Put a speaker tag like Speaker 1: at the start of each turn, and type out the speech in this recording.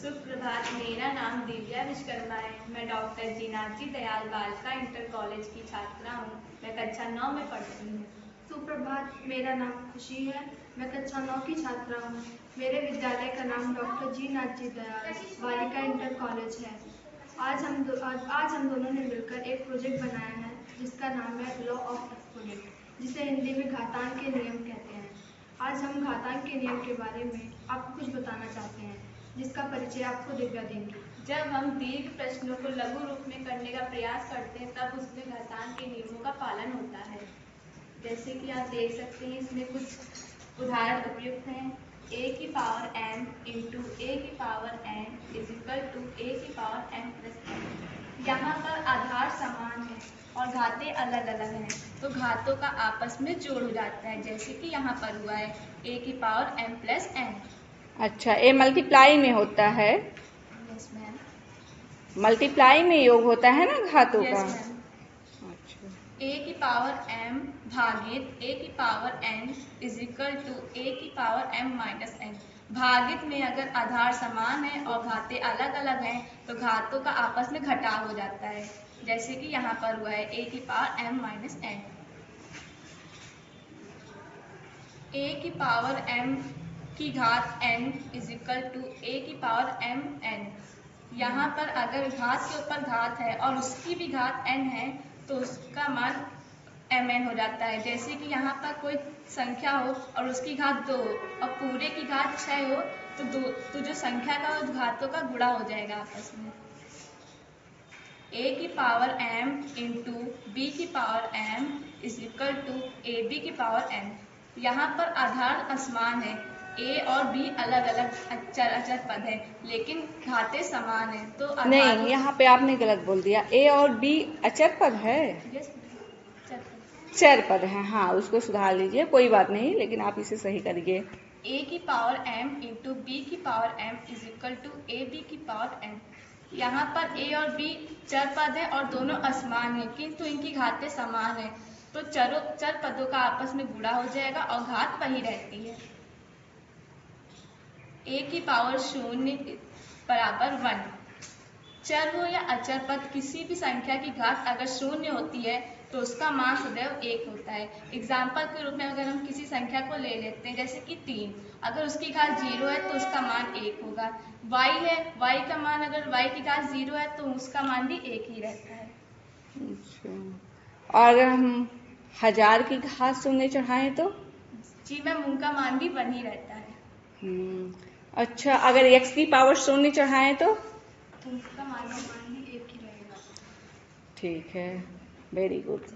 Speaker 1: सुप्रभात। मेरा नाम दिव्या विश्वकर्मा है। मैं डॉक्टर जीनाजी दयाल बालिका इंटर कॉलेज की छात्रा हूँ। मैं कक्षा 9 में पढ़ती हूँ।
Speaker 2: सुप्रभात। मेरा नाम खुशी है। मैं कक्षा 9 की छात्रा हूँ। मेरे विद्यालय का नाम डॉक्टर जीनाजी दयाल बालिका इंटर कॉलेज है। आज हम दोनों ने मिलकर एक प्रोजेक्ट बनाया है जिसका नाम है लॉ ऑफ एक्सपोनेंट, जिसे हिंदी में घातांक के नियम कहते हैं। आज हम घातांक के नियम के बारे में आपको कुछ बताना चाहते हैं, जिसका परिचय आपको दिव्या देंगी।
Speaker 1: जब हम दीर्घ प्रश्नों को लघु रूप में करने का प्रयास करते हैं तब उसमें घातांक के नियमों का पालन होता है। जैसे कि आप देख सकते हैं, इसमें कुछ उदाहरण उपयुक्त हैं। a की पावर m इंटू a की power n is equal to a की पावर m प्लस n। यहाँ पर आधार समान है और घातें अलग अलग हैं, तो घातों का आपस में जोड़ हो जाता है, जैसे कि यहाँ पर हुआ है a की पावर m प्लस n।
Speaker 3: अच्छा, ए मल्टीप्लाई में होता है।
Speaker 1: Yes ma'am.
Speaker 3: मल्टीप्लाई में योग होता है ना घातों का।
Speaker 1: Yes ma'am.
Speaker 3: अच्छा,
Speaker 1: a की पावर m भागित a की power n is equal to a की पावर m माइनस n। भागित में अगर आधार समान है और घातें अलग अलग हैं तो घातों का आपस में घटाव हो जाता है, जैसे कि यहाँ पर हुआ है a की power m minus n। a की पावर m की घात n is equal to a की पावर m n। यहाँ पर अगर घात के ऊपर घात है और उसकी भी घात n है तो उसका मान mn हो जाता है। जैसे कि यहाँ पर कोई संख्या हो और उसकी घात 2 और पूरे की घात 6 हो तो जो संख्या का और घातों का गुणा हो जाएगा आपस में। a की पावर m इंटू b की power m is equal to A B की पावर n। यहाँ पर आधार असमान है, a और b अलग अलग अचर पद है, लेकिन घातें समान है तो
Speaker 3: नहीं, यहाँ पे आपने गलत बोल दिया। ए और बी अचर पद है, चर पद है। हाँ, उसको सुधार लीजिए, कोई बात नहीं, लेकिन आप इसे सही करिए।
Speaker 1: a की पावर m इंटू बी की power m is equal to A B की पावर n। यहाँ पर a और b चर पद है और दोनों असमान है, किंतु इनकी घातें समान है, तो चर पदों का आपस में गुणा हो जाएगा और घात वही रहती है। a की पावर 0 बराबर 1। चर हो या अचर पद, किसी भी संख्या की घात अगर 0 होती है तो उसका मान सदैव 1 होता है। एग्जाम्पल के रूप में अगर हम किसी संख्या को ले लेते हैं, जैसे कि 3, अगर उसकी घात 0 है तो उसका मान 1 होगा। y है, y का मान अगर y की घात 0 है तो उसका मान भी 1 ही रहता है।
Speaker 3: अच्छा, और अगर हम 1000 की घात 0 चढ़ाएं तो?
Speaker 1: जी मैम, उनका मान भी 1 ही रहता है।
Speaker 3: अच्छा, अगर x की पावर 0 चढ़ाएं तो?
Speaker 2: उनका मान भी 1 ही रहेगा।
Speaker 3: ठीक है, वेरी गुड।